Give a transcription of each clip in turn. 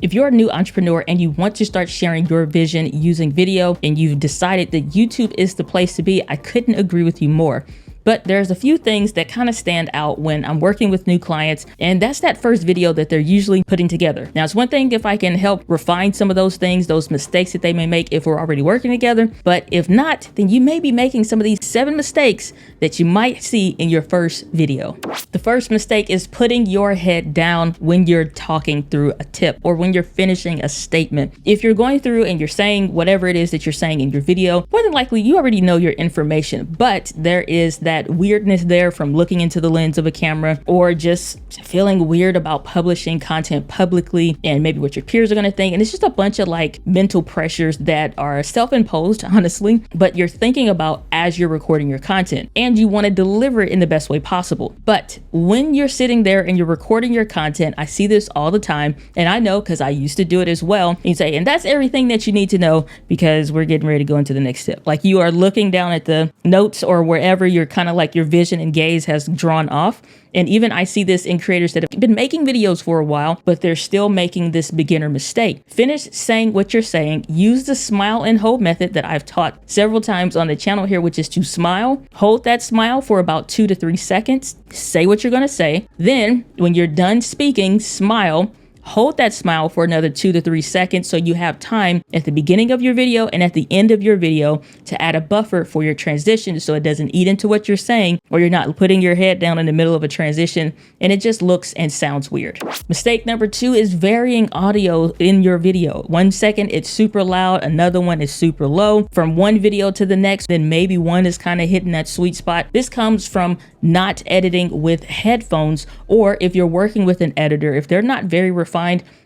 If you're a new entrepreneur and you want to start sharing your vision using video and you've decided that YouTube is the place to be, I couldn't agree with you more. But there's a few things that kind of stand out when I'm working with new clients, and that's that first video that they're usually putting together. Now, it's one thing if I can help refine some of those things, those mistakes that they may make if we're already working together. But if not, then you may be making some of these 7 mistakes that you might see in your first video. The first mistake is putting your head down when you're talking through a tip or when you're finishing a statement. If you're going through and you're saying whatever it is that you're saying in your video, more than likely you already know your information, but there is that weirdness there from looking into the lens of a camera or just feeling weird about publishing content publicly and maybe what your peers are going to think. And it's just a bunch of like mental pressures that are self-imposed, honestly, but you're thinking about as you're recording your content and you want to deliver it in the best way possible. But when you're sitting there and you're recording your content, I see this all the time. And I know because I used to do it as well. And you say, and that's everything that you need to know because we're getting ready to go into the next step. Like you are looking down at the notes or wherever you're kind of like your vision and gaze has drawn off. And even I see this in creators that have been making videos for a while, but they're still making this beginner mistake. Finish saying what you're saying. Use the smile and hold method that I've taught several times on the channel here, which is to smile. Hold that smile for about 2 to 3 seconds. Say what you're going to say. Then when you're done speaking, smile. Hold that smile for another 2 to 3 seconds so you have time at the beginning of your video and at the end of your video to add a buffer for your transition so it doesn't eat into what you're saying or you're not putting your head down in the middle of a transition and it just looks and sounds weird. Mistake number 2 is varying audio in your video. 1 second it's super loud, another one is super low. From one video to the next, then maybe one is kind of hitting that sweet spot. This comes from not editing with headphones, or if you're working with an editor, if they're not very refined,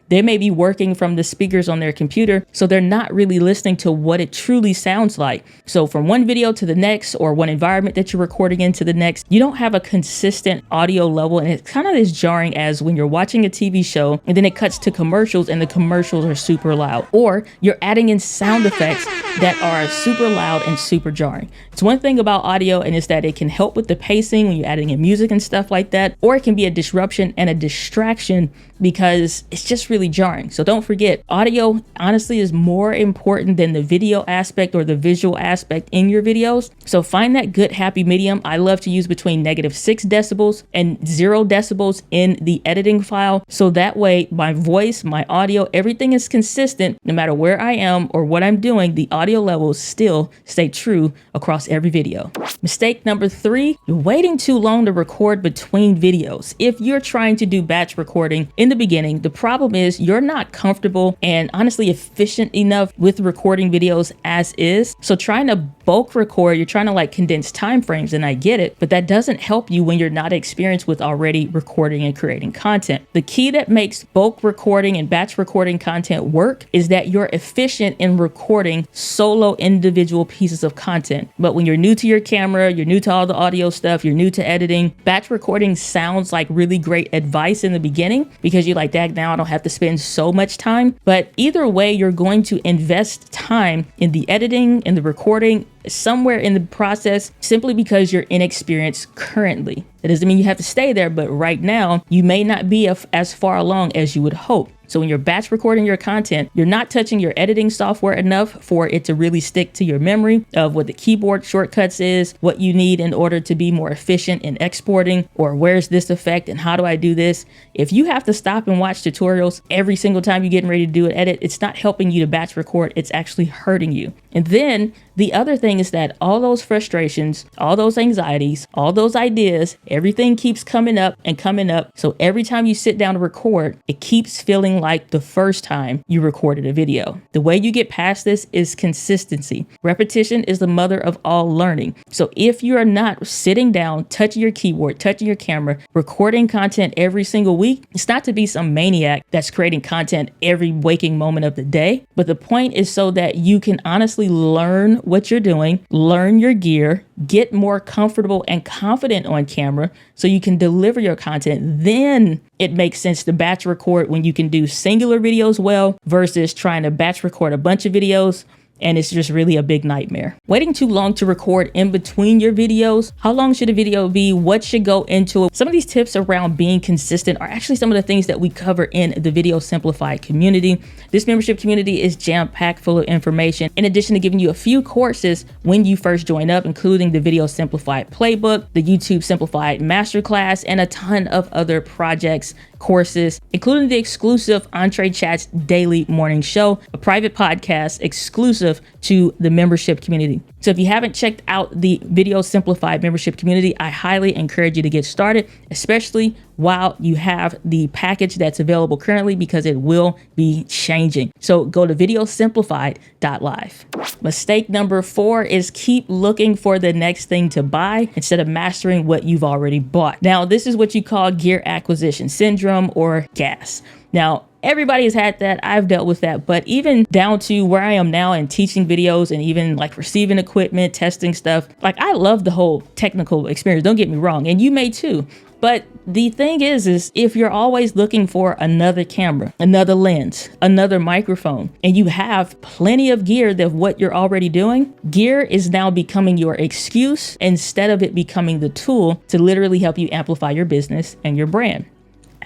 they may be working from the speakers on their computer, so they're not really listening to what it truly sounds like. So from one video to the next, or one environment that you're recording into the next, you don't have a consistent audio level, and it's kind of as jarring as when you're watching a TV show and then it cuts to commercials and the commercials are super loud, or you're adding in sound effects that are super loud and super jarring. It's one thing about audio, and it's that it can help with the pacing when you're adding in music and stuff like that, or it can be a disruption and a distraction because it's just really jarring. So don't forget, audio honestly is more important than the video aspect or the visual aspect in your videos. So find that good happy medium. I love to use between -6 decibels and 0 decibels in the editing file. So that way my voice, my audio, everything is consistent no matter where I am or what I'm doing. The audio levels still stay true across every video. Mistake number 3, you're waiting too long to record between videos. If you're trying to do batch recording in the beginning, the problem is you're not comfortable and honestly efficient enough with recording videos as is. So trying to bulk record, you're trying to like condense time frames, and I get it, but that doesn't help you when you're not experienced with already recording and creating content. The key that makes bulk recording and batch recording content work is that you're efficient in recording solo individual pieces of content. But when you're new to your camera, you're new to all the audio stuff, you're new to editing, batch recording sounds like really great advice in the beginning because you're like, that now I don't have to spend so much time. But either way, you're going to invest time in the editing and the recording somewhere in the process simply because you're inexperienced currently. That doesn't mean you have to stay there, but right now you may not be as far along as you would hope. So when you're batch recording your content, you're not touching your editing software enough for it to really stick to your memory of what the keyboard shortcuts is, what you need in order to be more efficient in exporting, or where's this effect and how do I do this? If you have to stop and watch tutorials every single time you're getting ready to do an edit, it's not helping you to batch record, it's actually hurting you. And then the other thing is that all those frustrations, all those anxieties, all those ideas, everything keeps coming up and coming up. So every time you sit down to record, it keeps feeling like the first time you recorded a video. The way you get past this is consistency. Repetition is the mother of all learning. So if you are not sitting down, touching your keyboard, touching your camera, recording content every single week, it's not to be some maniac that's creating content every waking moment of the day. But the point is so that you can honestly learn what you're doing, learn your gear, get more comfortable and confident on camera so you can deliver your content. Then it makes sense to batch record when you can do singular videos well versus trying to batch record a bunch of videos and it's just really a big nightmare. Waiting too long to record in between your videos. How long should a video be? What should go into it? Some of these tips around being consistent are actually some of the things that we cover in the Video Simplified community. This membership community is jam-packed full of information, in addition to giving you a few courses when you first join up, including the Video Simplified Playbook, the YouTube Simplified Masterclass, and a ton of other projects, courses, including the exclusive EntreChats daily morning show, a private podcast exclusive to the membership community. So if you haven't checked out the Video Simplified membership community, I highly encourage you to get started, especially while you have the package that's available currently, because it will be changing. So go to videosimplified.live. Mistake number 4 is keep looking for the next thing to buy instead of mastering what you've already bought. Now, this is what you call gear acquisition syndrome, or GAS. Now, everybody has had that. I've dealt with that. But even down to where I am now and teaching videos and even like receiving equipment, testing stuff, like I love the whole technical experience. Don't get me wrong. And you may too. But the thing is if you're always looking for another camera, another lens, another microphone, and you have plenty of gear of what you're already doing, gear is now becoming your excuse instead of it becoming the tool to literally help you amplify your business and your brand.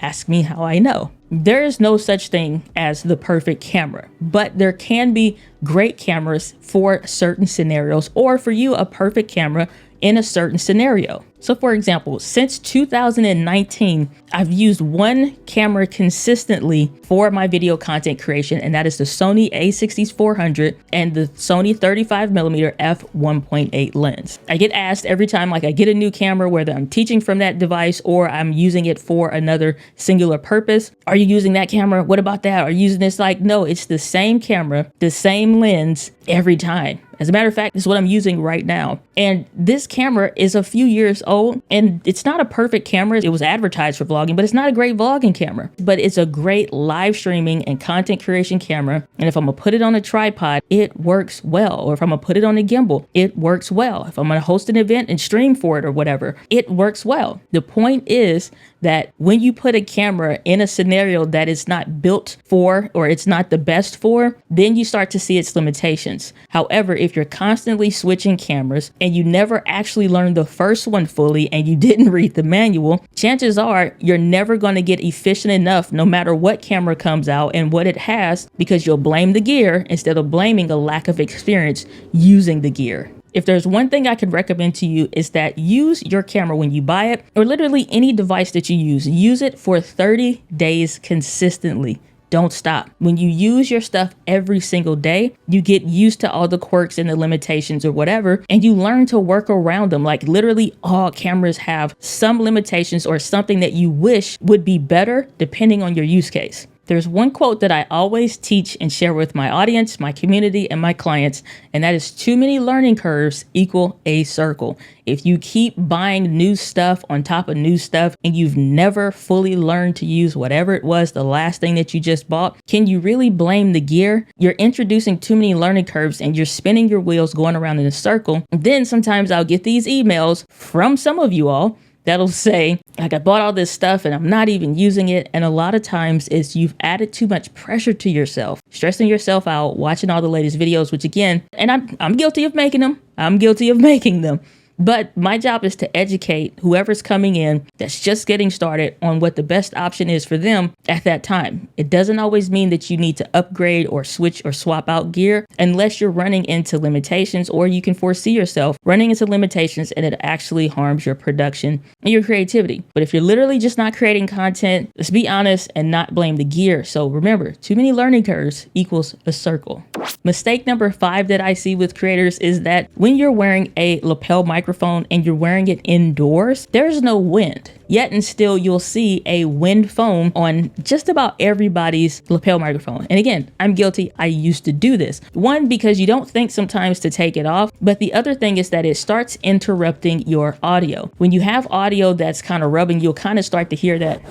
Ask me how I know. There is no such thing as the perfect camera, but there can be great cameras for certain scenarios, or for you, a perfect camera in a certain scenario. So for example, since 2019, I've used one camera consistently for my video content creation, and that is the Sony a6400 and the Sony 35mm f1.8 lens. I get asked every time, like I get a new camera, whether I'm teaching from that device or I'm using it for another singular purpose. Are you using that camera? What about that? Are you using this? Like, no, it's the same camera, the same lens every time. As a matter of fact, this is what I'm using right now. And this camera is a few years old, and it's not a perfect camera. It was advertised for vlogging, but it's not a great vlogging camera. But it's a great live streaming and content creation camera. And if I'm gonna put it on a tripod, it works well. Or if I'm gonna put it on a gimbal, it works well. If I'm gonna host an event and stream for it or whatever, it works well. The point is that when you put a camera in a scenario that it's not built for, or it's not the best for, then you start to see its limitations. However, if you're constantly switching cameras and you never actually learned the first one fully and you didn't read the manual, chances are you're never going to get efficient enough no matter what camera comes out and what it has, because you'll blame the gear instead of blaming a lack of experience using the gear. If there's one thing I could recommend to you, is that use your camera when you buy it, or literally any device that you use it for 30 days consistently. Don't stop. When you use your stuff every single day, you get used to all the quirks and the limitations or whatever, and you learn to work around them. Like literally all cameras have some limitations or something that you wish would be better depending on your use case. There's one quote that I always teach and share with my audience, my community, and my clients, and that is too many learning curves equal a circle. If you keep buying new stuff on top of new stuff and you've never fully learned to use whatever it was, the last thing that you just bought, can you really blame the gear? You're introducing too many learning curves and you're spinning your wheels going around in a circle. And then sometimes I'll get these emails from some of you all that'll say, like, I bought all this stuff and I'm not even using it. And a lot of times it's you've added too much pressure to yourself, stressing yourself out, watching all the latest videos, which again, and I'm guilty of making them. I'm guilty of making them. But my job is to educate whoever's coming in that's just getting started on what the best option is for them at that time. It doesn't always mean that you need to upgrade or switch or swap out gear unless you're running into limitations, or you can foresee yourself running into limitations and it actually harms your production and your creativity. But if you're literally just not creating content, let's be honest and not blame the gear. So remember, too many learning curves equals a circle. Mistake number 5 that I see with creators is that when you're wearing a lapel microphone and you're wearing it indoors, there's no wind. Yet and still you'll see a wind foam on just about everybody's lapel microphone. And again, I'm guilty. I used to do this. One, because you don't think sometimes to take it off. But the other thing is that it starts interrupting your audio. When you have audio that's kind of rubbing, you'll kind of start to hear that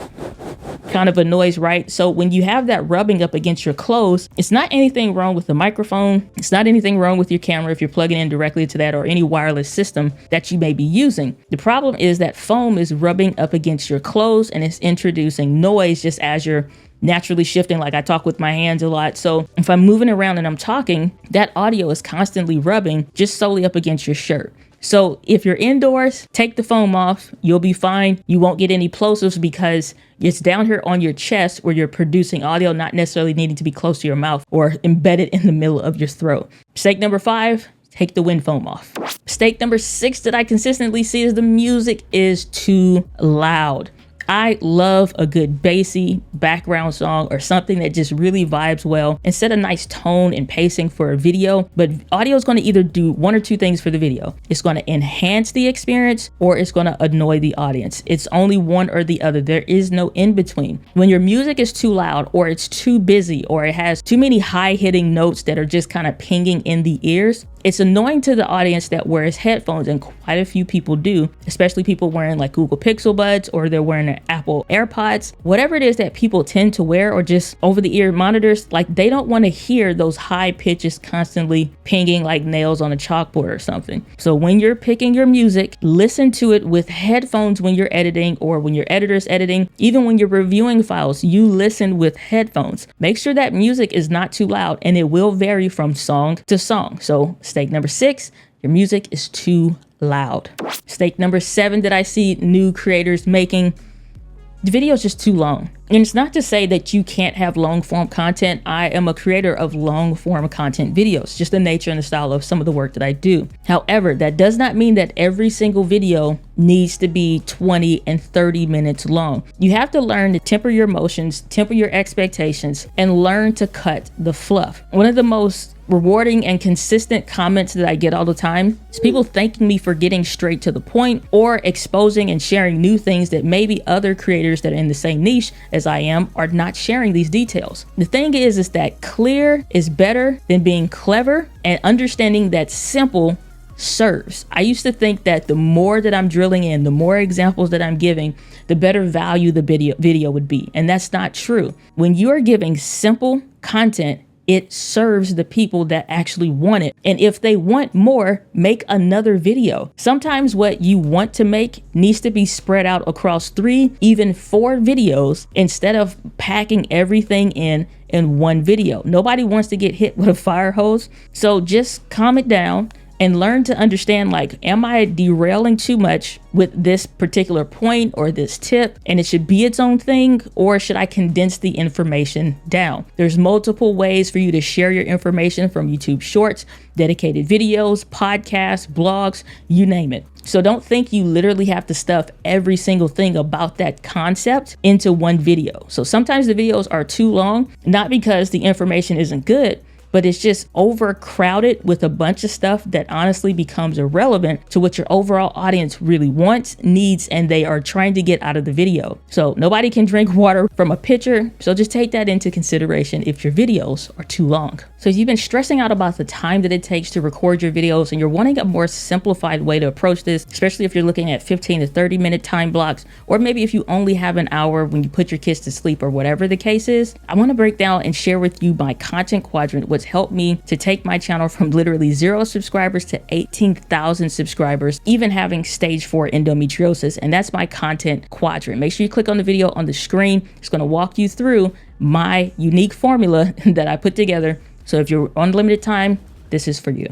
kind of a noise, right? So when you have that rubbing up against your clothes, it's not anything wrong with the microphone. It's not anything wrong with your camera if you're plugging in directly to that, or any wireless system that you may be using. The problem is that foam is rubbing up against your clothes, and it's introducing noise just as you're naturally shifting. Like I talk with my hands a lot. So if I'm moving around and I'm talking, that audio is constantly rubbing just solely up against your shirt. So if you're indoors, take the foam off. You'll be fine. You won't get any plosives because it's down here on your chest where you're producing audio, not necessarily needing to be close to your mouth or embedded in the middle of your throat. Mistake number 5, take the wind foam off. Mistake number 6 that I consistently see is the music is too loud. I love a good bassy background song or something that just really vibes well and set a nice tone and pacing for a video. But audio is going to either do one or two things for the video. It's going to enhance the experience or it's going to annoy the audience. It's only one or the other. There is no in between. When your music is too loud or it's too busy or it has too many high hitting notes that are just kind of pinging in the ears, it's annoying to the audience that wears headphones, and quite a few people do, especially people wearing like Google Pixel Buds or they're wearing an Apple AirPods, whatever it is that people tend to wear, or just over the ear monitors. Like they don't want to hear those high pitches constantly pinging like nails on a chalkboard or something. So when you're picking your music, listen to it with headphones when you're editing or when your editor's editing. Even when you're reviewing files, you listen with headphones. Make sure that music is not too loud, and it will vary from song to song. So mistake number 6, your music is too loud. Mistake number 7 that I see new creators making, the video is just too long. And it's not to say that you can't have long form content. I am a creator of long form content videos, just the nature and the style of some of the work that I do. However, that does not mean that every single video needs to be 20 and 30 minutes long. You have to learn to temper your emotions, temper your expectations, and learn to cut the fluff. One of the most rewarding and consistent comments that I get all the time is people thanking me for getting straight to the point or exposing and sharing new things that maybe other creators that are in the same niche as I am are not sharing these details. The thing is that clear is better than being clever, and understanding that simple serves. I used to think that the more that I'm drilling in, the more examples that I'm giving, the better value the video would be. And that's not true. When you are giving simple content, it serves the people that actually want it. And if they want more, make another video. Sometimes what you want to make needs to be spread out across 3, even 4 videos instead of packing everything in one video. Nobody wants to get hit with a fire hose. So just calm it down and learn to understand, like, am I derailing too much with this particular point or this tip and it should be its own thing, or should I condense the information down? There's multiple ways for you to share your information, from YouTube Shorts, dedicated videos, podcasts, blogs, you name it. So don't think you literally have to stuff every single thing about that concept into one video. So sometimes the videos are too long, not because the information isn't good, but it's just overcrowded with a bunch of stuff that honestly becomes irrelevant to what your overall audience really wants, needs, and they are trying to get out of the video. So nobody can drink water from a pitcher. So just take that into consideration if your videos are too long. So if you've been stressing out about the time that it takes to record your videos and you're wanting a more simplified way to approach this, especially if you're looking at 15 to 30 minute time blocks, or maybe if you only have an hour when you put your kids to sleep or whatever the case is, I want to break down and share with you my content quadrant, what's helped me to take my channel from literally 0 subscribers to 18,000 subscribers, even having stage 4 endometriosis. And that's my content quadrant. Make sure you click on the video on the screen. It's going to walk you through my unique formula that I put together. So if you're on limited time, this is for you.